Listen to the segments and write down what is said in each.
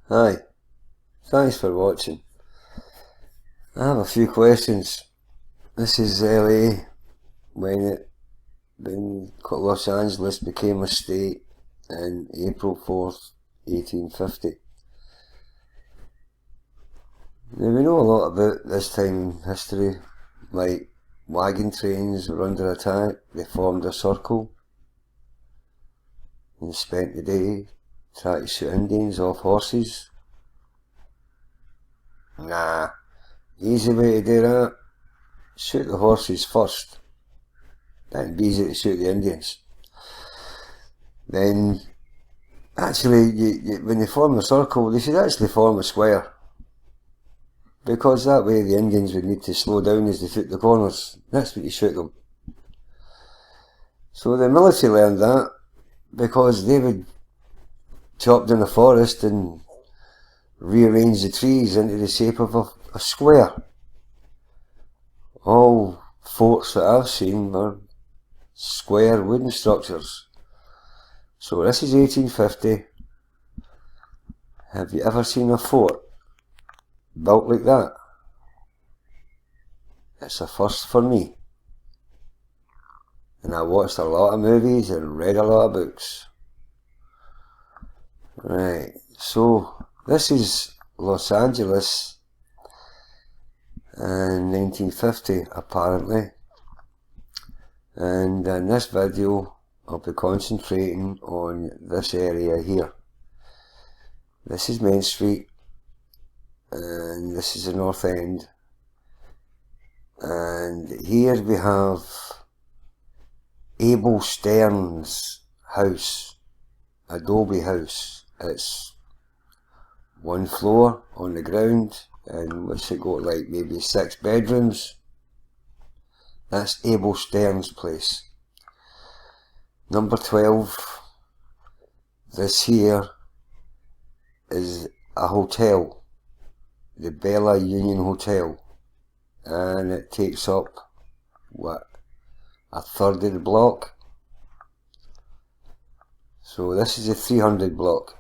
Hi, thanks for watching. I have a few questions. This is LA when Los Angeles became a state in April 4th, 1850. Now we know a lot about this time in history, like wagon trains were under attack, they formed a circle and spent the day trying to shoot Indians off horses. Nah, easy way to do that, shoot the horses first, then be easy to shoot the Indians. Then, actually, when they form a circle, they should actually form a square, because that way the Indians would need to slow down as they took the corners. That's what you shoot them. So the military learned that, because they would chop down the forest and rearrange the trees into the shape of a square. All forts that I've seen were square wooden structures. So this is 1850. Have you ever seen a fort built like that? It's a first for me. And I watched a lot of movies and read a lot of books. Right, so this is Los Angeles in 1950 apparently. And in this video I'll be concentrating on this area here. This is Main Street and this is the North End, and here we have Abel Stern's house, adobe house. It's one floor on the ground, and what's it got, like maybe 6 bedrooms. That's Abel Stern's place. Number 12, this here is a hotel, the Bella Union Hotel, and it takes up, what, a third of the block. So this is a 300 block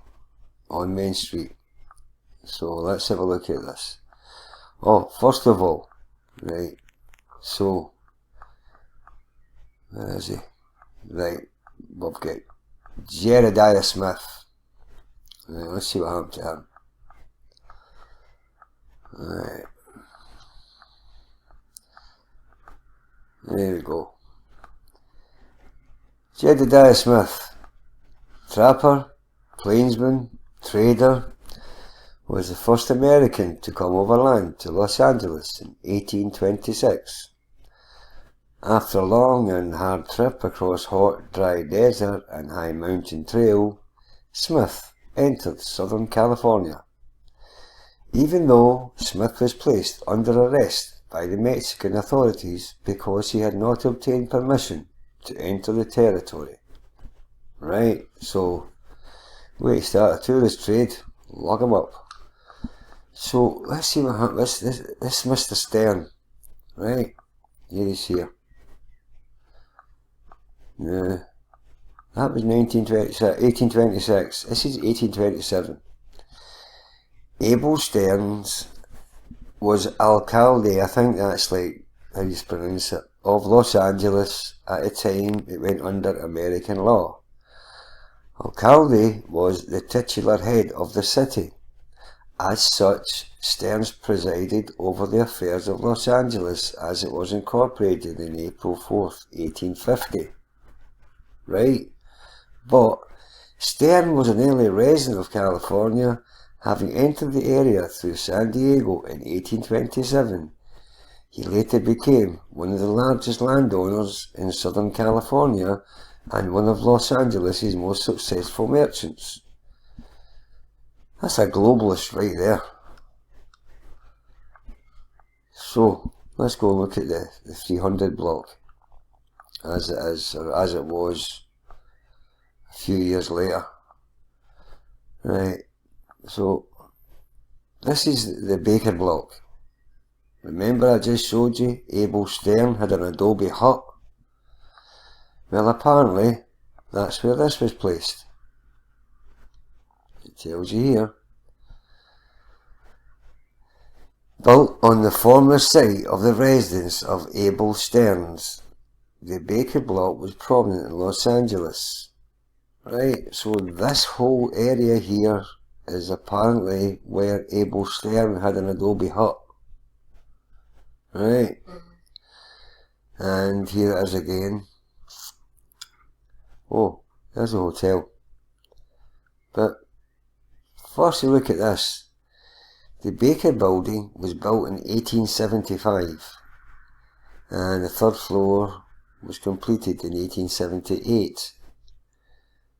on Main Street. So let's have a look at this. Oh, first of all, right, so where is he? Right, we've got Jedediah Smith. Right, let's see what happened to him. Right, there we go. Jedediah Smith, trapper, plainsman, trader, was the first American to come overland to Los Angeles in 1826. After a long and hard trip across hot, dry desert and high mountain trail, Smith entered Southern California. Even though Smith was placed under arrest by the Mexican authorities because he had not obtained permission to enter the territory. Right, so way to start a tourist trade, lock him up. So let's see what happens. This Mr. Stern, right, here he's here. Yeah, that was 1826. This is 1827. Abel Stearns was alcalde, I think that's like how you pronounce it, of Los Angeles at the time it went under American law. Alcalde was the titular head of the city. As such, Stearns presided over the affairs of Los Angeles as it was incorporated in April 4th, 1850. Right, but Stern was an early resident of California, having entered the area through San Diego in 1827. He later became one of the largest landowners in Southern California and one of Los Angeles' most successful merchants. That's a globalist right there. So let's go look at the 300 block as it is, or as it was a few years later. Right, so this is the Baker block. Remember I just showed you Abel Stern had an adobe hut? Well, apparently that's where this was placed. It tells you here. Built on the former site of the residence of Abel Stearns, the Baker block was prominent in Los Angeles. Right, so this whole area here is apparently where Abel Stern had an adobe hut. Right, and here it is again. Oh, there's a hotel. But first you look at this. The Baker building was built in 1875 and the third floor was completed in 1878,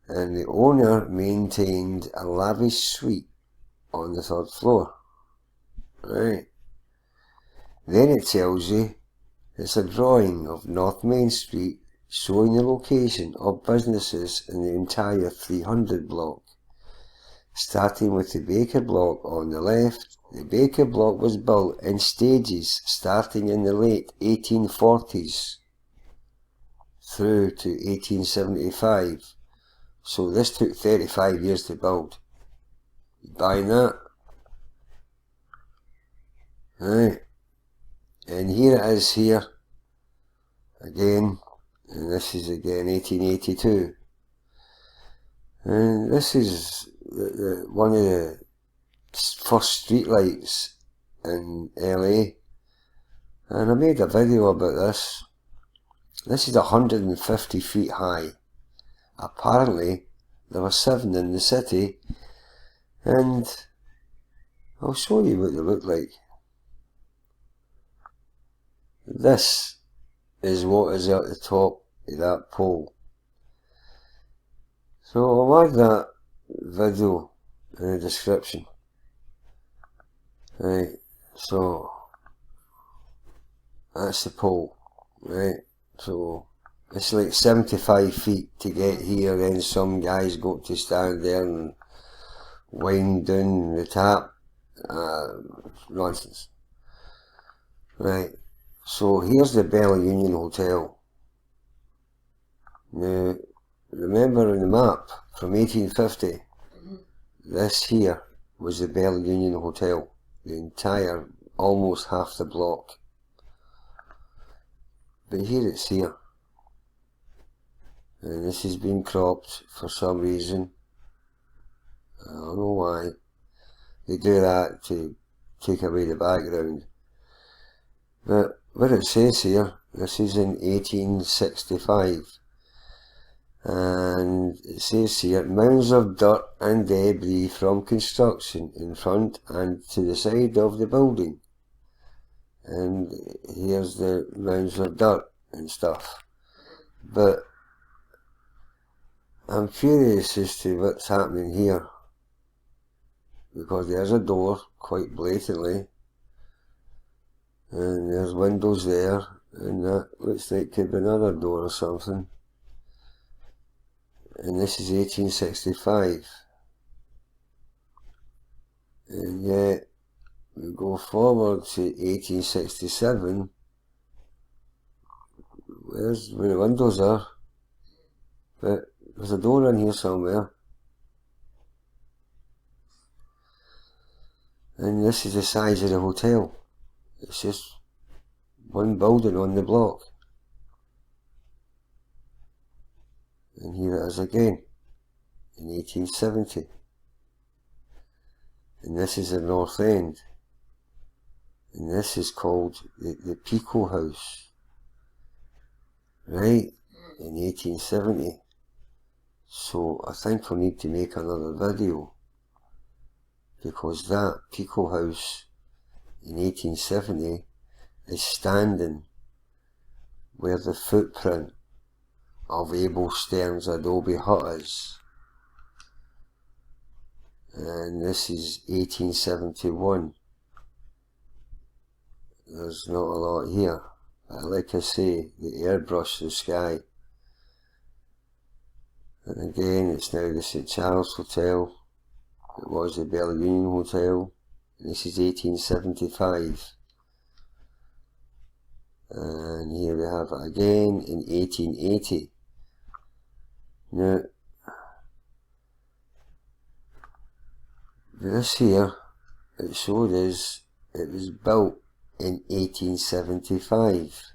and the owner maintained a lavish suite on the third floor. Right. Then it tells you it's a drawing of North Main Street showing the location of businesses in the entire 300 block. Starting with the Baker block on the left, the Baker block was built in stages starting in the late 1840s through to 1875. So this took 35 years to build. You buying that? Right. And here it is here. Again. And this is again 1882. And this is one of the first streetlights in LA. And I made a video about this. This is 150 feet high. Apparently there were 7 in the city, and I'll show you what they look like. This is what is at the top of that pole. So I'll add that video in the description. Right, so that's the pole. Right, so it's like 75 feet to get here, then some guys got to stand there and wind down the tap. Nonsense. Right, so here's the Bella Union Hotel. Now, remember on the map from 1850, this here was the Bella Union Hotel, the entire, almost half the block. But here it's here. And this has been cropped for some reason. I don't know why. They do that to take away the background. But what it says here, this is in 1865. And it says here, mounds of dirt and debris from construction in front and to the side of the building. And here's the mounds of dirt and stuff. But I'm curious as to what's happening here, because there's a door quite blatantly, and there's windows there, and that looks like it could be another door or something. And this is 1865, and yet we go forward to 1867. Where's where the windows are? But there's a door in here somewhere. And this is the size of the hotel. It's just one building on the block. And here it is again, in 1870. And this is the North End. And this is called the Pico House. Right? In 1870. So I think we'll need to make another video, because that Pico House in 1870 is standing where the footprint of Abel Stern's adobe hut is. And this is 1871. There's not a lot here, but like I say, the airbrush the sky. And again, it's now the St. Charles Hotel. It was the Bella Union Hotel. And this is 1875. And here we have it again in 1880. Now, this here, it showed us it was built in 1875,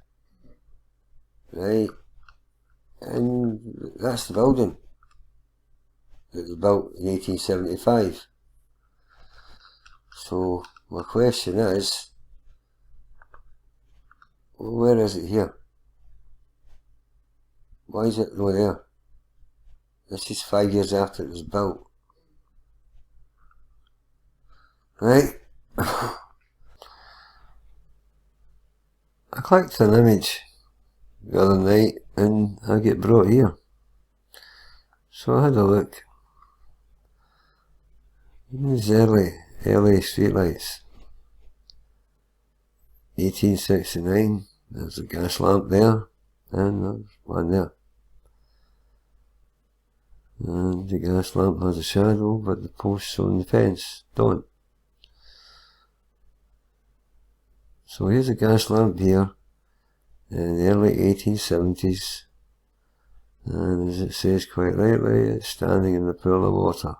right? And that's the building that was built in 1875. So my question is, well, where is it here? Why is it not there? This is 5 years after it was built. Right? I clicked an image the other night and I get brought here. So I had a look. These early streetlights. 1869, there's a gas lamp there, and there's one there. And the gas lamp has a shadow, but the posts on the fence don't. So here's a gas lamp here in the early 1870s, and as it says quite rightly, it's standing in the pool of water.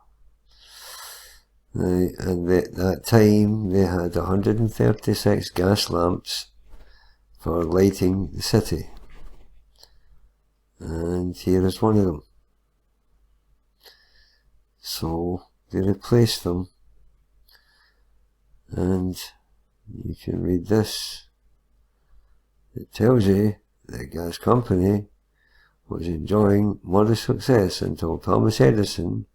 And at that time they had 136 gas lamps for lighting the city, and here is one of them. So they replaced them, and you can read this. It tells you the gas company was enjoying modest success until Thomas Edison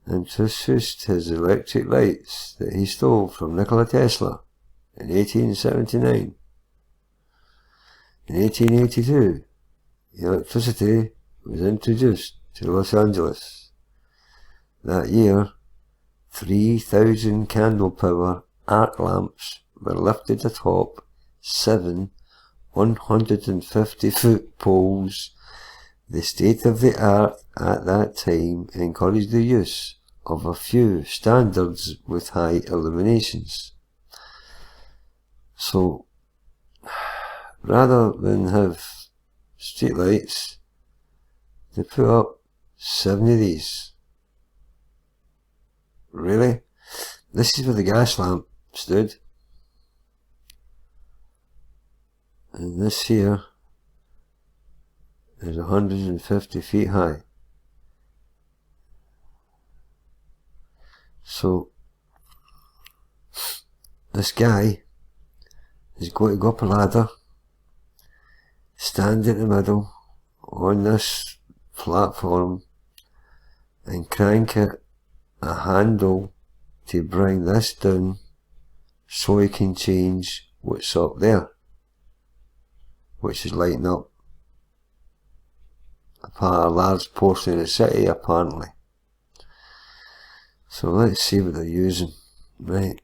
introduced his electric lights that he stole from Nikola Tesla in 1879. In 1882, electricity was introduced to Los Angeles. That year, 3,000 candle power arc lamps were lifted atop 7 150-foot poles. The state of the art at that time encouraged the use of a few standards with high illuminations. So, rather than have streetlights, they put up 7 of these. Really? This is where the gas lamp stood. And this here is 150 feet high. So this guy is going to go up a ladder, stand in the middle on this platform and crank it a handle to bring this down so he can change what's up there, which is lighting up a large portion of the city apparently. So let's see what they're using. Right.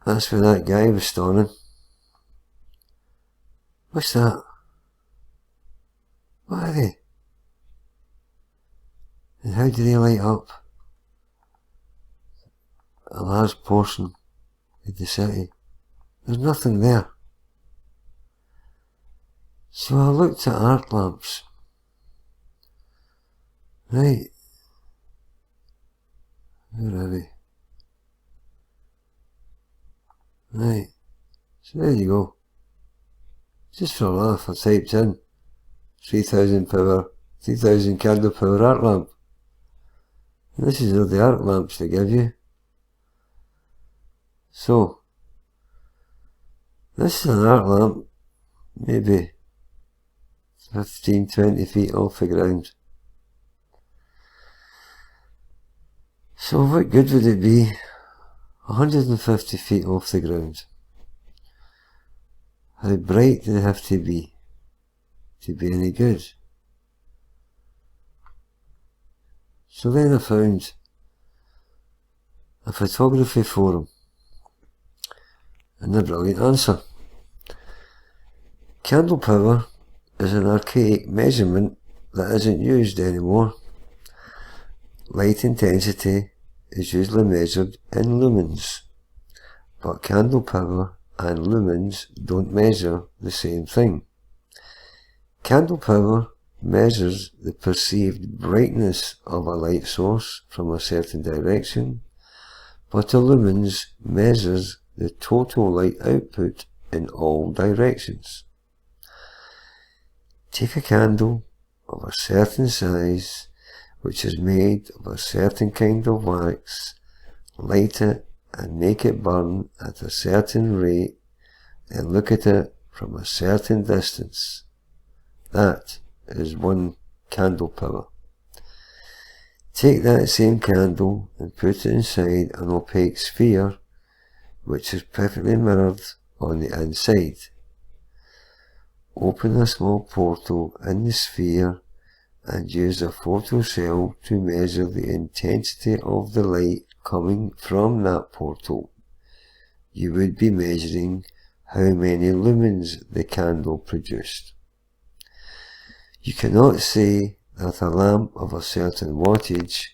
That's where that guy was standing. What's that? What are they? And how do they light up a large portion of the city? There's nothing there. So I looked at arc lamps. Right. Where are they? Right. So there you go. Just for a laugh, I typed in 3,000 candle power arc lamp. And this is all the arc lamps they give you. So, this is an arc lamp, maybe 15-20 feet off the ground. So what good would it be 150 feet off the ground? How bright do they have to be any good? So then I found a photography forum and a brilliant answer. Candle power is an archaic measurement that isn't used anymore. Light intensity is usually measured in lumens, but candle power and lumens don't measure the same thing. Candle power measures the perceived brightness of a light source from a certain direction, but illumines measures the total light output in all directions. Take a candle of a certain size, which is made of a certain kind of wax, light it and make it burn at a certain rate, then look at it from a certain distance. That is 1 candle power. Take that same candle and put it inside an opaque sphere, which is perfectly mirrored on the inside. Open a small portal in the sphere and use a photocell to measure the intensity of the light coming from that portal. You would be measuring how many lumens the candle produced. You cannot say that a lamp of a certain wattage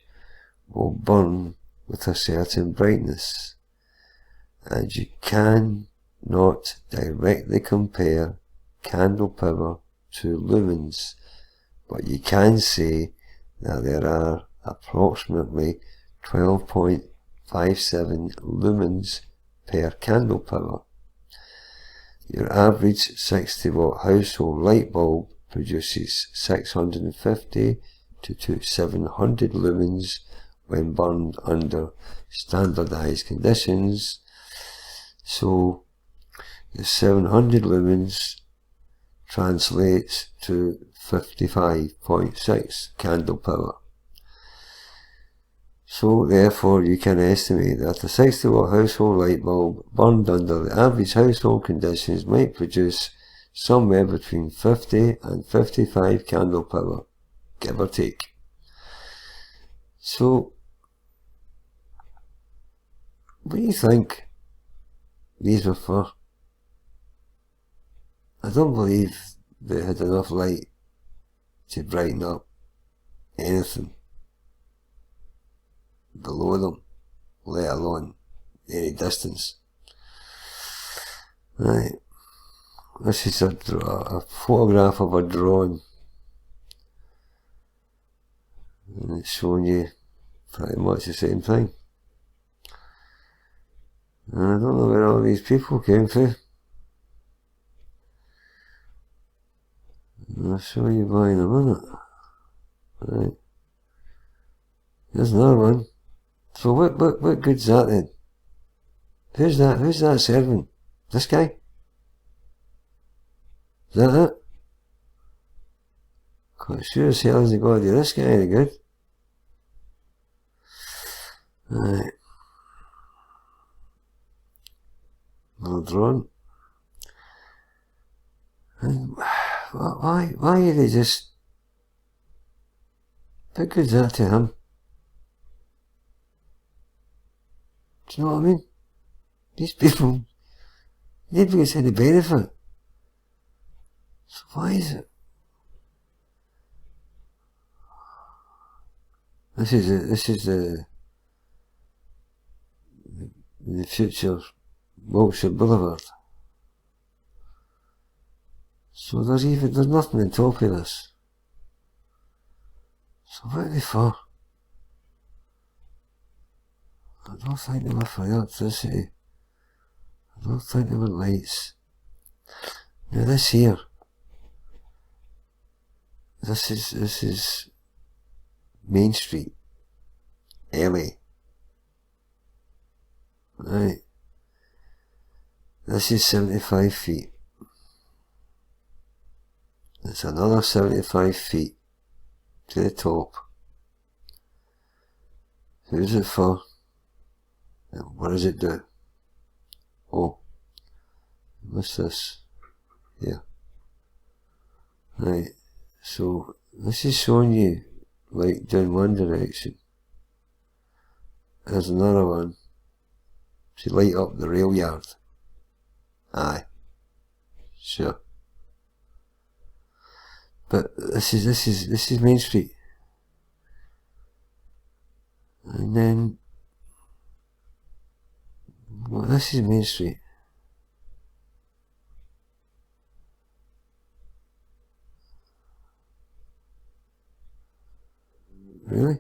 will burn with a certain brightness, and you cannot directly compare candle power to lumens, but you can say that there are approximately 12.57 lumens per candle power. Your average 60 watt household light bulb produces 650 to 700 lumens when burned under standardized conditions, so the 700 lumens translates to 55.6 candle power. So therefore you can estimate that a 60 watt household light bulb burned under the average household conditions might produce somewhere between 50 and 55 candle power, give or take. So, what do you think these were for? I don't believe they had enough light to brighten up anything below them, let alone any distance. Right. This is a photograph of a drone, and it's showing you pretty much the same thing. And I don't know where all these people came from. I'll show you why in a minute. Right. There's another one. So what good's that then? Who's that serving? This guy? Is that it? Quite sure as hell isn't going to do this guy any good. Right. Little drone. And why are they just... What good's that to him? Do you know what I mean? These people, nobody gets any benefit. So why is it? This is the future Wiltshire Boulevard. So there's nothing on top of this. So what are they for? I don't think they were for electricity. I don't think they were lights. Now this here, this is Main Street, LA. Right. This is 75 feet. It's another 75 feet to the top. Who's it for? And what does it do? Oh, what's this? Here. Right, so this is showing you light down one direction. There's another one to light up the rail yard. Aye, sure. But this is Main Street. And then, well, this is Main Street. Really?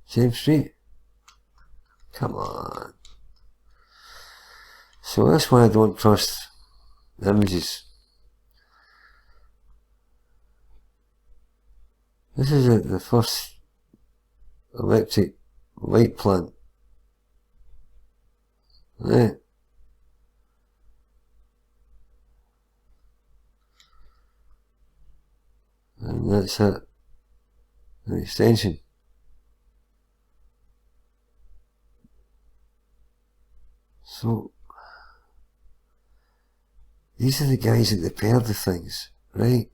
Same street? Come on. So that's why I don't trust images. This is the first electric light plant. Right. And that's it. An extension. So, these are the guys that repair the things, right?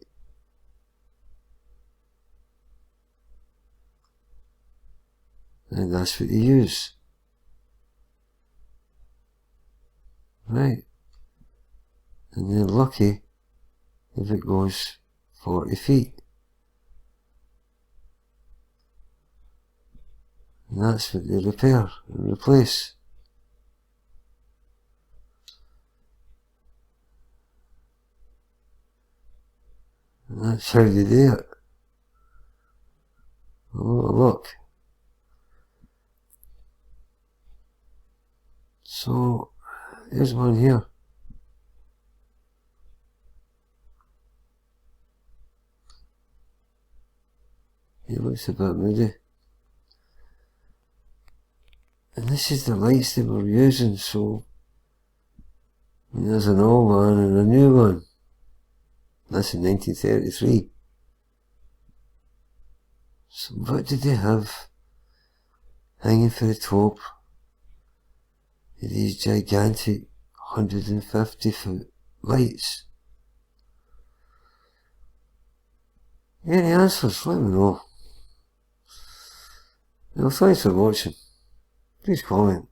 And that's what they use. Right? And they're lucky if it goes 40 feet. And that's what they repair and replace. And that's how they do it. Oh, look. So, here's one here. It looks a bit moody. And this is the lights they were using, so there's an old one and a new one. That's in 1933. So what did they have hanging for the top of these gigantic 150-foot lights? Any answers? Let me know. Well, thanks for watching. Please comment.